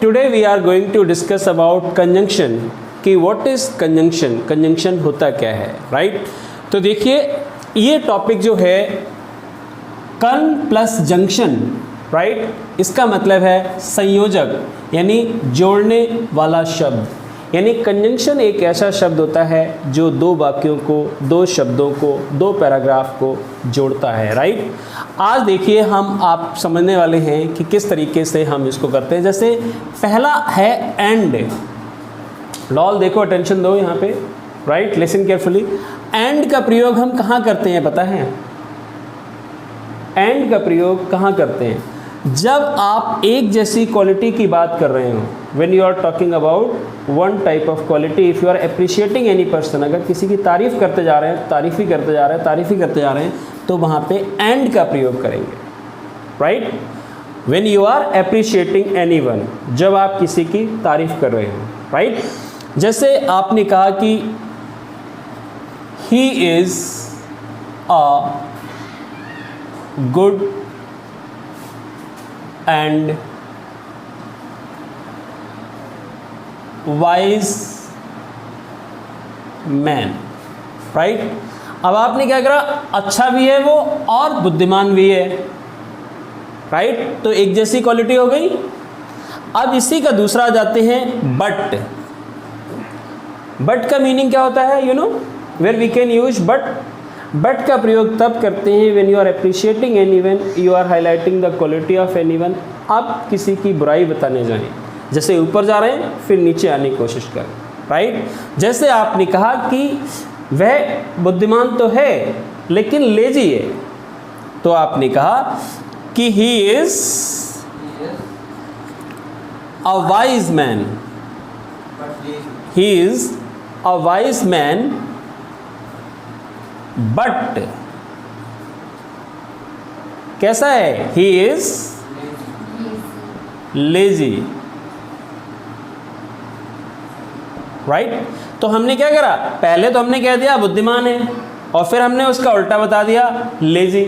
Today we are going to discuss about conjunction कि what is conjunction, conjunction होता क्या है, राइट। तो देखिए ये टॉपिक जो है कन प्लस जंक्शन, राइट, इसका मतलब है संयोजक यानी जोड़ने वाला शब्द। यानी कंजंक्शन एक ऐसा शब्द होता है जो दो वाक्यों को, दो शब्दों को, दो पैराग्राफ को जोड़ता है, राइट। आज देखिए हम आप समझने वाले हैं कि किस तरीके से हम इसको करते हैं। जैसे पहला है एंड। लॉल देखो, अटेंशन दो यहाँ पे, राइट, लिसन केयरफुली। एंड का प्रयोग हम कहाँ करते हैं पता है? एंड का प्रयोग कहाँ करते हैं? जब आप एक जैसी क्वालिटी की बात कर रहे हो, when you are talking about one type of quality, if you are appreciating any person, अगर किसी की तारीफ करते जा रहे हैं, तारीफ ही करते जा रहे हैं, तारीफ ही करते जा रहे हैं, तो वहाँ पे एंड का प्रयोग करेंगे, right. When you are appreciating anyone, जब आप किसी की तारीफ कर रहे हो, राइट। जैसे आपने कहा कि he is a good and wise man, right. अब आपने क्या करा? अच्छा भी है वो और बुद्धिमान भी है, राइट। तो एक जैसी क्वालिटी हो गई। अब इसी का दूसरा जाते हैं बट। बट का मीनिंग क्या होता है? You know where we can use but. But का प्रयोग तब करते हैं when you are appreciating anyone, you are highlighting the quality of anyone. आप किसी की बुराई बताने जाएं, जैसे ऊपर जा रहे हैं फिर नीचे आने की कोशिश करें, राइट। जैसे आपने कहा कि वह बुद्धिमान तो है लेकिन लेजी है, तो आपने कहा कि he is a wise man, he is a wise man but कैसा है? He is lazy, right. तो हमने क्या करा? पहले तो हमने कह दिया बुद्धिमान है और फिर हमने उसका उल्टा बता दिया लेजी,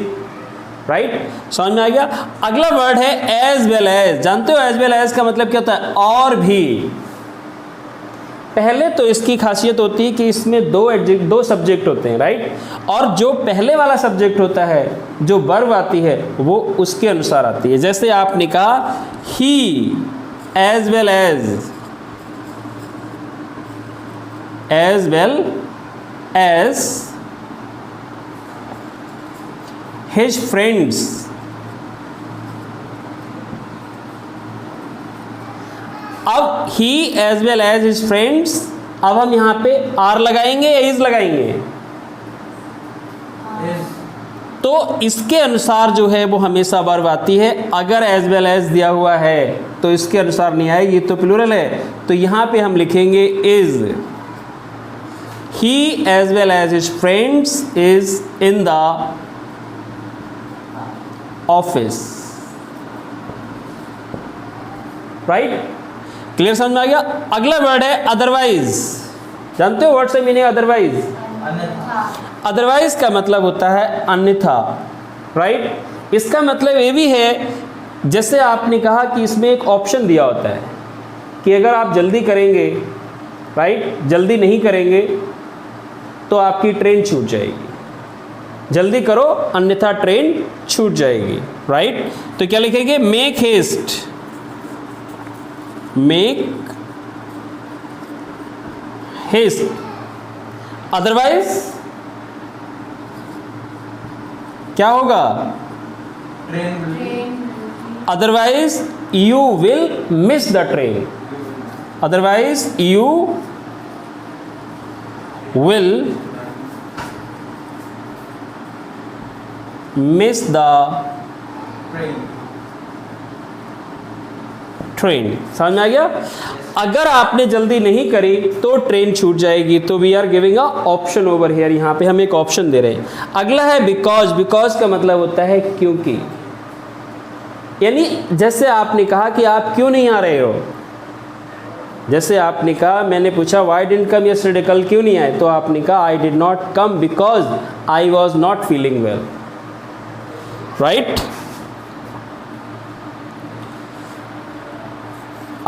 राइट। समझ में आ गया? अगला वर्ड है एज वेल एज। जानते हो एज वेल एज का मतलब क्या होता है? और भी। पहले तो इसकी खासियत होती है कि इसमें दो सब्जेक्ट होते हैं, राइट। और जो पहले वाला सब्जेक्ट होता है, जो वर्ब आती है, वो उसके अनुसार आती है। जैसे आपने कहा he as well as his friends. अब he as well as his friends, अब हम यहाँ पे आर लगाएंगे या इज लगाएंगे? तो इसके अनुसार जो है वो हमेशा वर्ब आती है। अगर एज वेल एज दिया हुआ है तो इसके अनुसार नहीं आएगी, तो प्लूरल है, तो यहाँ पे हम लिखेंगे is. He as well as his friends is in the office, right. Clear समझ में आ गया? अगला वर्ड है अदरवाइज। जानते हो वर्ड से मीनिंग अदरवाइज? अदरवाइज का मतलब होता है अन्यथा, राइट। इसका मतलब ये भी है, जैसे आपने कहा कि इसमें एक ऑप्शन दिया होता है कि अगर आप जल्दी करेंगे, राइट, जल्दी नहीं करेंगे तो आपकी ट्रेन छूट जाएगी। जल्दी करो अन्यथा ट्रेन छूट जाएगी, राइट। तो क्या लिखेंगे? Make haste, make haste. Otherwise क्या होगा? Otherwise you will miss the train, otherwise you will miss the train. समझ में आ गया? अगर आपने जल्दी नहीं करी तो ट्रेन छूट जाएगी। तो we are giving a option over here, यहाँ पे हम एक ऑप्शन दे रहे हैं। अगला है बिकॉज। बिकॉज का मतलब होता है क्योंकि, यानी जैसे आपने कहा कि आप क्यों नहीं आ रहे हो, जैसे आपने कहा, मैंने पूछा व्हाई डिडंट कम यस्टरडे, कल क्यों नहीं आए, तो आपने कहा I did not come because I was not feeling well, right.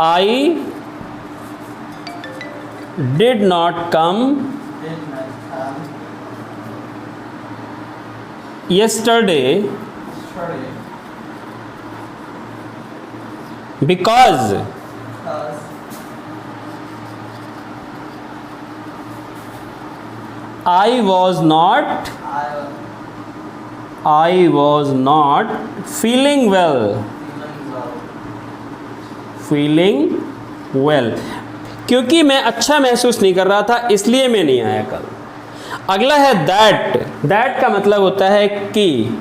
I did not come yesterday because I was not feeling well. क्योंकि मैं अच्छा महसूस नहीं कर रहा था इसलिए मैं नहीं आया कल। अगला है दैट का मतलब होता है कि,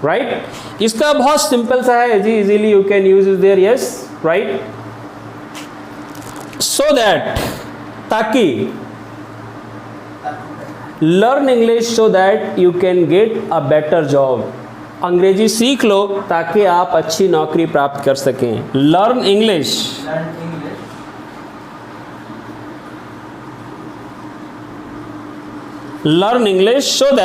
राइट। इसका बहुत सिंपल सा है जी, easily you can use is there, yes, right. So that, ताकि, learn English so that you can get a better job. अंग्रेजी सीख लो ताकि आप अच्छी नौकरी प्राप्त कर सकें। Learn English so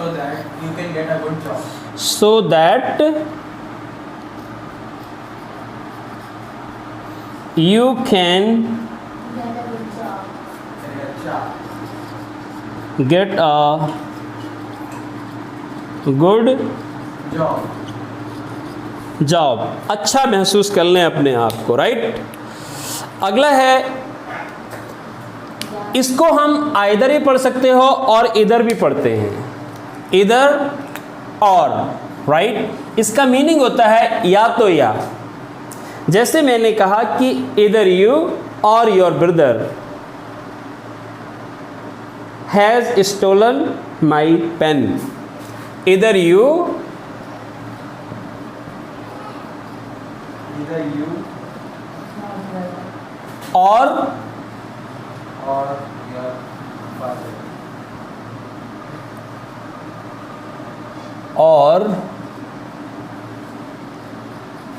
that you can get a good job. So that you can get a good job। अच्छा महसूस कर लें अपने आप को, राइट। अगला है, इसको हम आइदर ही पढ़ सकते हो और इधर भी पढ़ते हैं, इधर और, राइट। इसका मीनिंग होता है या तो या। जैसे मैंने कहा कि इधर यू और your brother has stolen my pen. इधर यू और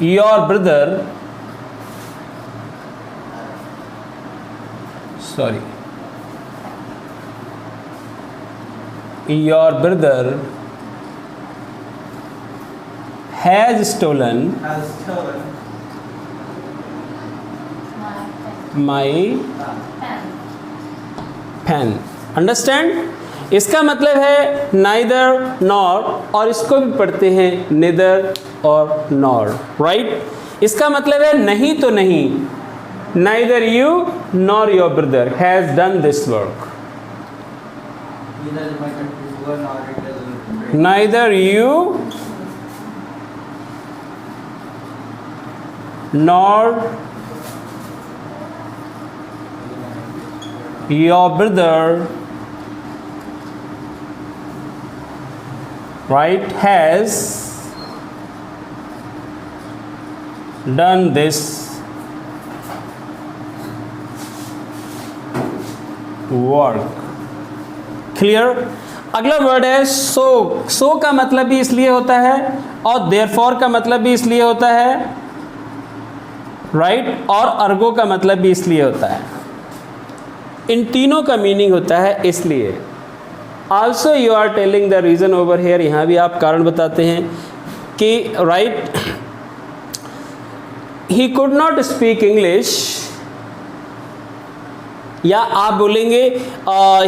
your brother, sorry, your brother has stolen my pen. Understand. इसका मतलब है नाइदर नॉर, और इसको भी पढ़ते हैं निदर और नॉर, राइट। इसका मतलब है नहीं तो नहीं। Neither you nor your brother has done this work. Neither you nor your brother, right, has done this work। Clear. अगला वर्ड है सो का मतलब भी इसलिए होता है और देयरफॉर का मतलब भी इसलिए होता है, राइट, और अर्गो का मतलब भी इसलिए होता है। इन तीनों का मीनिंग होता है इसलिए। Also you are telling the reason over here, यहाँ भी आप कारण बताते हैं कि, right, he could not speak English, या आप बोलेंगे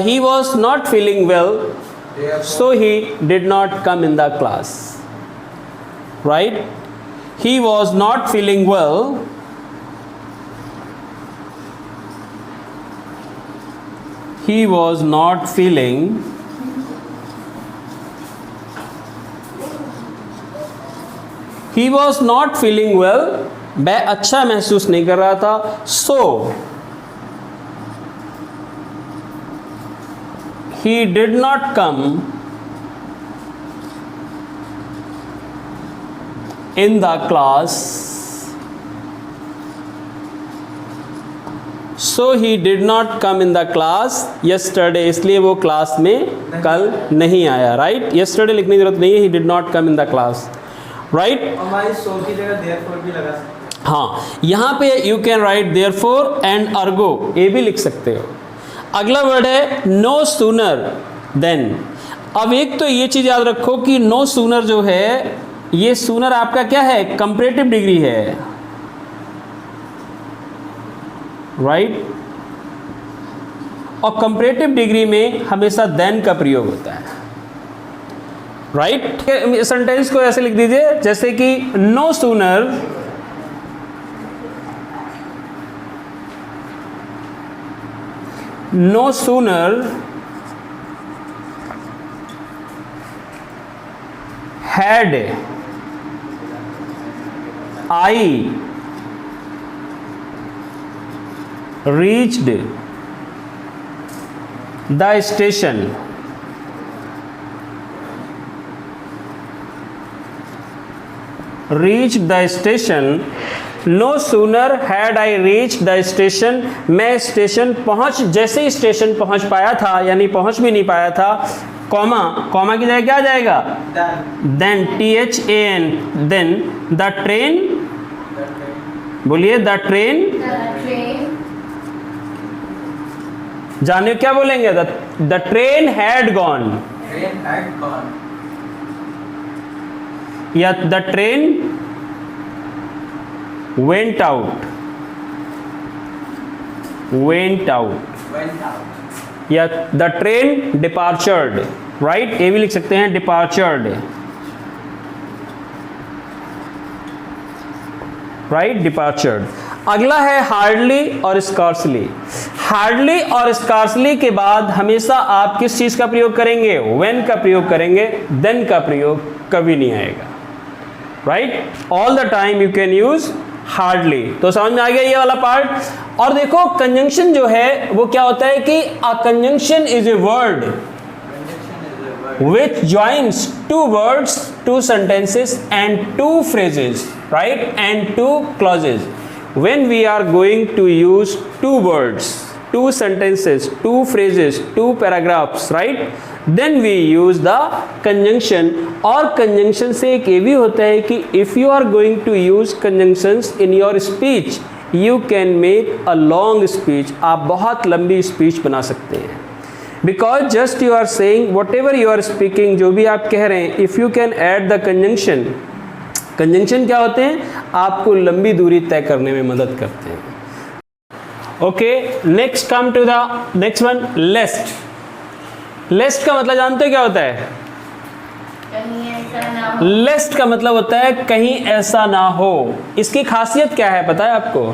he was not feeling well so he did not come in the class, right. He was not feeling well he was not feeling well, वह अच्छा महसूस नहीं कर रहा था। so he did not come in the class, so he did not come in the class yesterday, इसलिए वो class में कल नहीं आया, राइट। yesterday लिखने की जरूरत नहीं है, he did not come in the class, right. हमारी so की जगह therefore भी लगा सकते हैं। हाँ, यहाँ पे you can write therefore and ergo, ये भी लिख सकते हो। अगला वर्ड है no sooner than। अब एक तो ये चीज़ याद रखो कि no sooner जो है, ये sooner आपका क्या है, कंपैरेटिव डिग्री है, राइट। और कंपैरेटिव डिग्री में हमेशा देन का प्रयोग होता है, राइट। सेंटेंस को ऐसे लिख दीजिए जैसे कि no sooner had I reached the station, no sooner had I reach the station, मैं स्टेशन पहुंच, जैसे ही स्टेशन पहुंच पाया था, यानी पहुंच भी नहीं पाया था, कॉमा की जगह क्या आ जाएगा, then, THAN, then the train, बोलिए द ट्रेन, जाने क्या बोलेंगे, द ट्रेन हैड गॉन, या द ट्रेन went out, या द ट्रेन डिपार्चर्ड, राइट, ये भी लिख सकते हैं डिपार्चर्ड, राइट, डिपार्चर्ड। अगला है हार्डली और स्कार्सली। हार्डली और स्कार्सली के बाद हमेशा आप किस चीज का प्रयोग करेंगे, व्हेन का प्रयोग करेंगे, देन का प्रयोग कभी नहीं आएगा, right. All the time you can use hardly. तो समझ में आ गया ये वाला पार्ट। और देखो कंजंक्शन जो है वो क्या होता है कि a conjunction is a word which joins two words, two sentences and two phrases, right, and two clauses. When we are going to use two words, two sentences, two phrases, two paragraphs, right, then we use the conjunction. और conjunction से एक ये भी होता है कि if you are going to use conjunctions in your speech, you can make a long speech. आप बहुत लंबी speech बना सकते हैं, because just you are saying whatever you are speaking, जो भी आप कह रहे हैं, if you can add the conjunction, conjunction क्या होते हैं, आपको लंबी दूरी तय करने में मदद करते हैं। Okay, next come to the next one, lest. Lest का मतलब जानते हो क्या होता है, लेस्ट का मतलब होता है कहीं ऐसा ना हो। इसकी खासियत क्या है पता है आपको,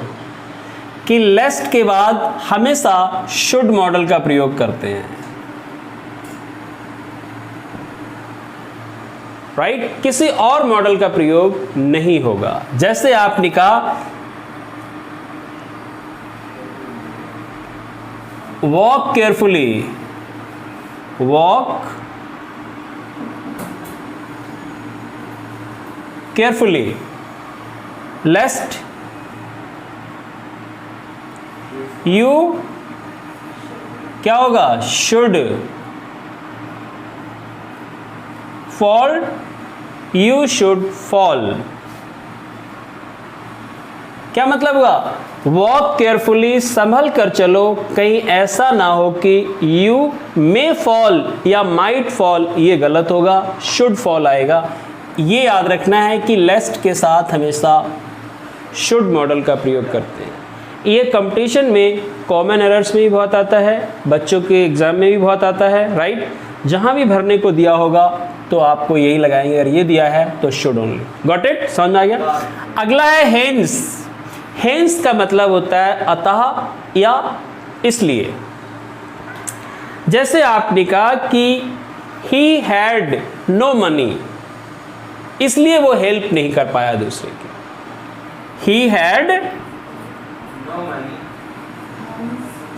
कि लेस्ट के बाद हमेशा शुड मॉडल का प्रयोग करते हैं, राइट, किसी और मॉडल का प्रयोग नहीं होगा। जैसे आपने कहा walk carefully, walk carefully, लेस्ट you क्या होगा, should fall, you should fall. क्या मतलब हुआ, वॉक केयरफुली, संभल कर चलो, कहीं ऐसा ना हो कि यू मे फॉल या माइट फॉल, ये गलत होगा, शुड फॉल आएगा। ये याद रखना है कि लेस्ट के साथ हमेशा शुड मॉडल का प्रयोग करते हैं। ये कंपटीशन में कॉमन एरर्स में भी बहुत आता है, बच्चों के एग्जाम में भी बहुत आता है, राइट। जहाँ भी भरने को दिया होगा तो आपको यही लगाएंगे, अगर ये दिया है तो शुड ओनली। गॉट इट, समझ आ गया। अगला है हेंस। हेंस का मतलब होता है अतः या इसलिए। जैसे आपने कहा कि ही हैड नो मनी, इसलिए वो हेल्प नहीं कर पाया दूसरे की। He had,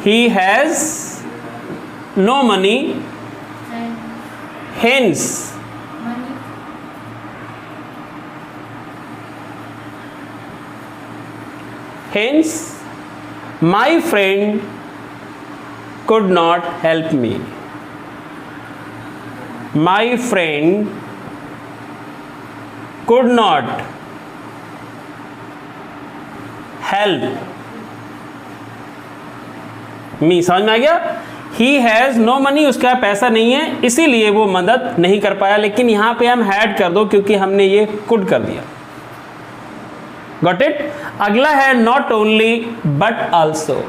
he has no money, hence hence my friend could not help me, my friend could not help me। समझ में आ गया। he has no money, उसका पैसा नहीं है, इसीलिए वो मदद नहीं कर पाया। लेकिन यहाँ पे हम had कर दो क्योंकि हमने ये could कर दिया। Got it. अगला है नॉट ओनली बट आल्सो,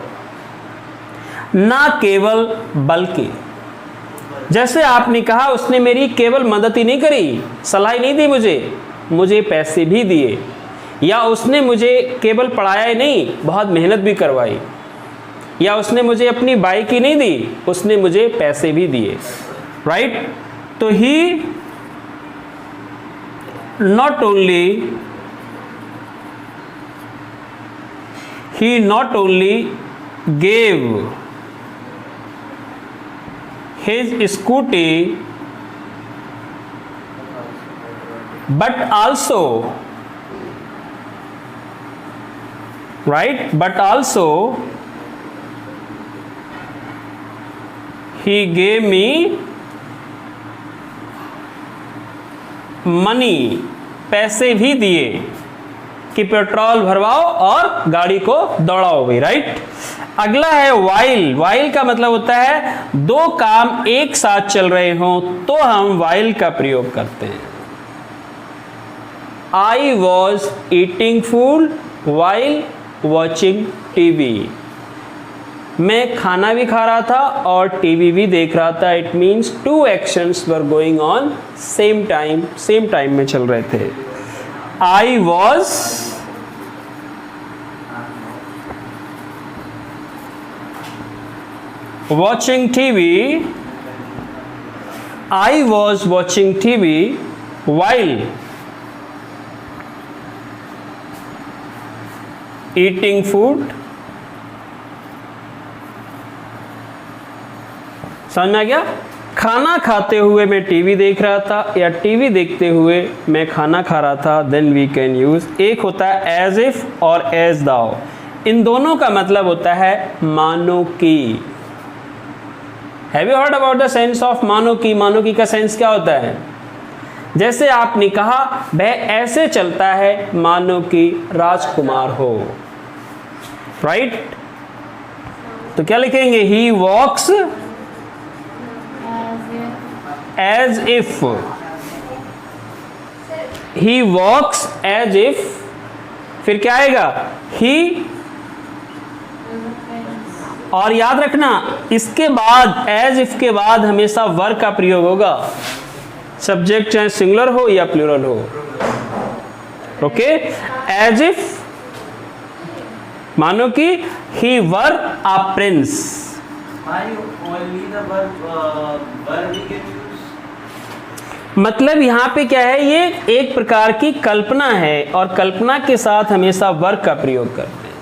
ना केवल बल्कि। जैसे आपने कहा उसने मेरी केवल मदद ही नहीं करी, सलाह ही नहीं दी, मुझे पैसे भी दिए, या उसने मुझे केवल पढ़ाया ही नहीं, बहुत मेहनत भी करवाई, या उसने मुझे अपनी बाइक ही नहीं दी, उसने मुझे पैसे भी दिए, राइट। तो ही not only gave his scooty but also, right, but also he gave me money, पैसे भी दिए कि पेट्रोल भरवाओ और गाड़ी को दौड़ाओ भी, राइट। अगला है वाइल। वाइल का मतलब होता है दो काम एक साथ चल रहे हों तो हम वाइल का प्रयोग करते हैं। I was eating food while watching TV, मैं खाना भी खा रहा था और टीवी भी देख रहा था। It means two actions were going on same time में चल रहे थे। I was watching TV, I was watching TV while eating food. समझ में आ गया? खाना खाते हुए मैं टीवी देख रहा था या टीवी देखते हुए मैं खाना खा रहा था। देन वी कैन यूज, एक होता है एज इफ और एज दाओ, इन दोनों का मतलब होता है मानो की। Have you heard about the sense of मानो की? मानो की का सेंस क्या होता है? जैसे आपने कहा वह ऐसे चलता है मानो कि राजकुमार हो, राइट। तो क्या लिखेंगे? ही वॉक्स as if, he walks as if, फिर क्या आएगा? he, और याद रखना इसके बाद as if के बाद हमेशा वर्ब का प्रयोग होगा, सब्जेक्ट चाहे सिंगुलर हो या प्लूरल हो। ओके, as if मानो कि he were a prince। only the verb we can use। मतलब यहाँ पे क्या है, ये एक प्रकार की कल्पना है और कल्पना के साथ हमेशा वर्ब का प्रयोग करते हैं,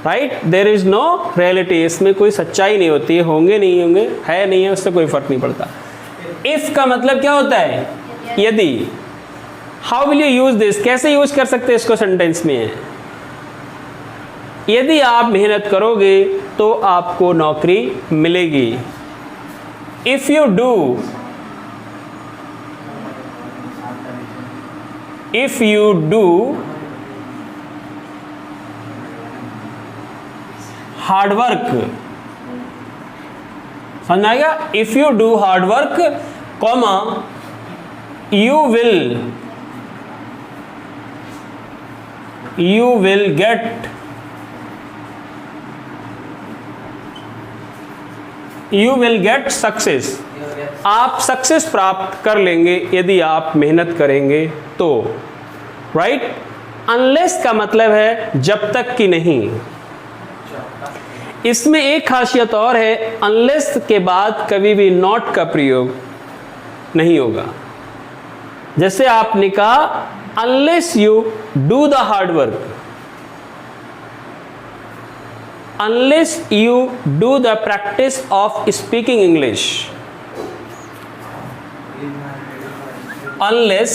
right. There is no reality, इसमें कोई सच्चाई नहीं होती है, होंगे नहीं होंगे, है नहीं है, उससे कोई फर्क नहीं पड़ता। इफ का मतलब क्या होता है? यदि। How will you use this? कैसे यूज कर सकते हैं इसको सेंटेंस में? यदि आप मेहनत करोगे तो आपको नौकरी मिलेगी। If you do, if you do hard work, समझ आएगा? if you do hard work, comma you will get success। आप सक्सेस प्राप्त कर लेंगे यदि आप मेहनत करेंगे तो, राइट। अनलेस का मतलब है जब तक कि नहीं। इसमें एक खासियत और है, अनलेस के बाद कभी भी नॉट का प्रयोग नहीं होगा। जैसे आपने कहा unless you do the hard work, unless you do the practice of speaking English, unless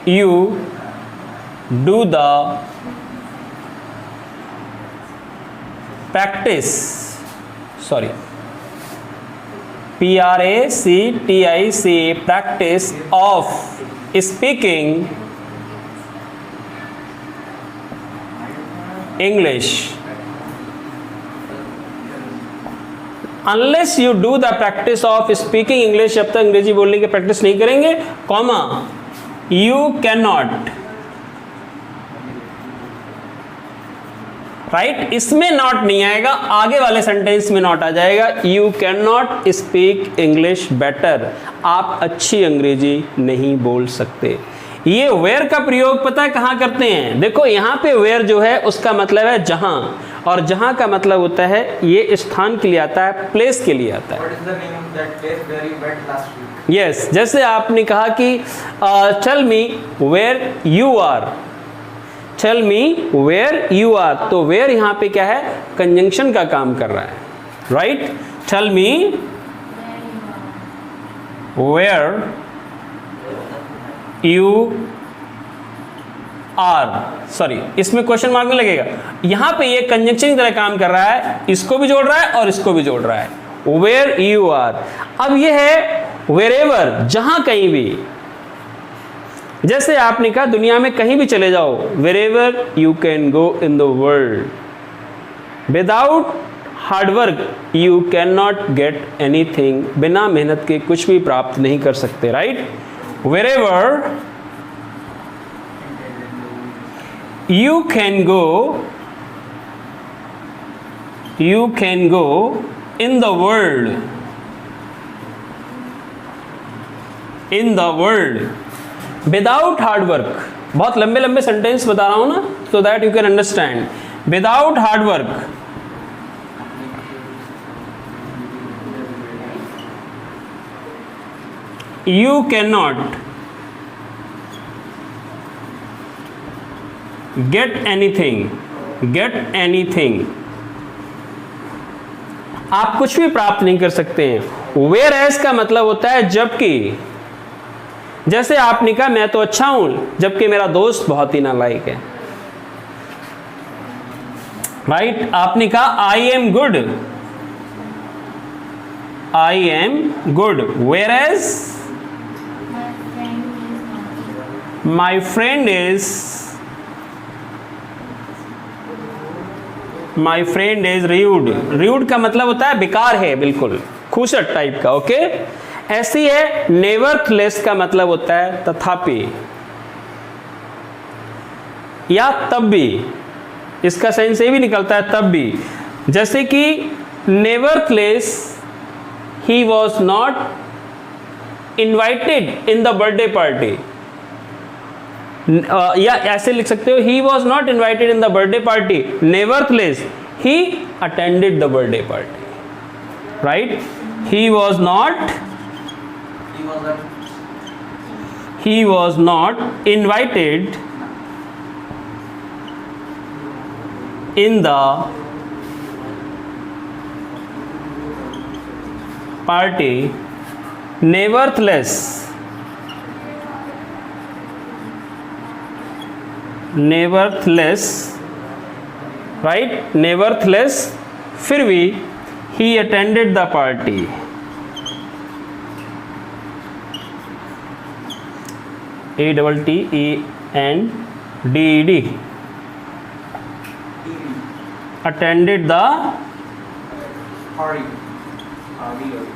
you do the practice, sorry, practice, practice of speaking English, unless you do the practice of speaking English, जब तक अंग्रेजी बोलने की practice नहीं करेंगे, comma, you can not, right, इसमें not नहीं आएगा, आगे वाले सेंटेंस में नॉट आ जाएगा। You can not speak English better, आप अच्छी अंग्रेजी नहीं बोल सकते। ये वेयर का प्रयोग पता है कहाँ करते हैं? देखो यहाँ पे वेयर जो है उसका मतलब है जहाँ, और जहाँ का मतलब होता है ये स्थान के लिए आता है, प्लेस के लिए आता है। यस, जैसे आपने कहा कि tell me where you are, tell me where you are, तो वेयर यहाँ पे क्या है? कंजंक्शन का काम कर रहा है, right. Tell me where you are, sorry इसमें क्वेश्चन मार्क में लगेगा, यहां पे ये कंजंक्शन की तरह काम कर रहा है, इसको भी जोड़ रहा है और इसको भी जोड़ रहा है, वेयर यू आर। अब ये है वेरेवर, जहां कहीं भी, जैसे आपने कहा दुनिया में कहीं भी चले जाओ, wherever you can go in the world, without hard work you can not get anything, बिना मेहनत के कुछ भी प्राप्त नहीं कर सकते, right. Wherever you can go in the world, without hard work, बहुत लंबे लंबे सेंटेंस बता रहा हूं ना, so that you can understand, without hard work you cannot get anything, आप कुछ भी प्राप्त नहीं कर सकते हैं। वेयर एज का मतलब होता है जबकि, जैसे आपने कहा मैं तो अच्छा हूं, जबकि मेरा दोस्त बहुत ही नालायक है, राइट। आपने कहा I am good, I am good, whereas my friend is rude, rude का मतलब होता है बेकार है, बिल्कुल खूसट टाइप का, ओके। ऐसी है नेवरथलेस का मतलब होता है तथापि या तब भी, इसका सेंस ये भी निकलता है तब भी, जैसे कि nevertheless he was not invited in the birthday party, या ऐसे लिख सकते हो he was not invited in the birthday party, nevertheless he attended the birthday party, right. He was not invited in the party, nevertheless right, nevertheless फिर भी he attended the party, ATTENDED, attended the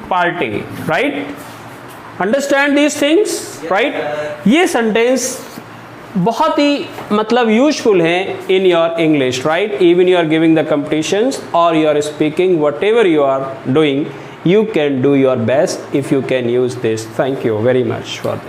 party, right? Understand these things, right? ये sentence बहुत ही मतलब useful हैं in your English, right. Even you are giving the competitions और you are speaking, whatever you are doing, you can do your best if you can use this. Thank you very much for this.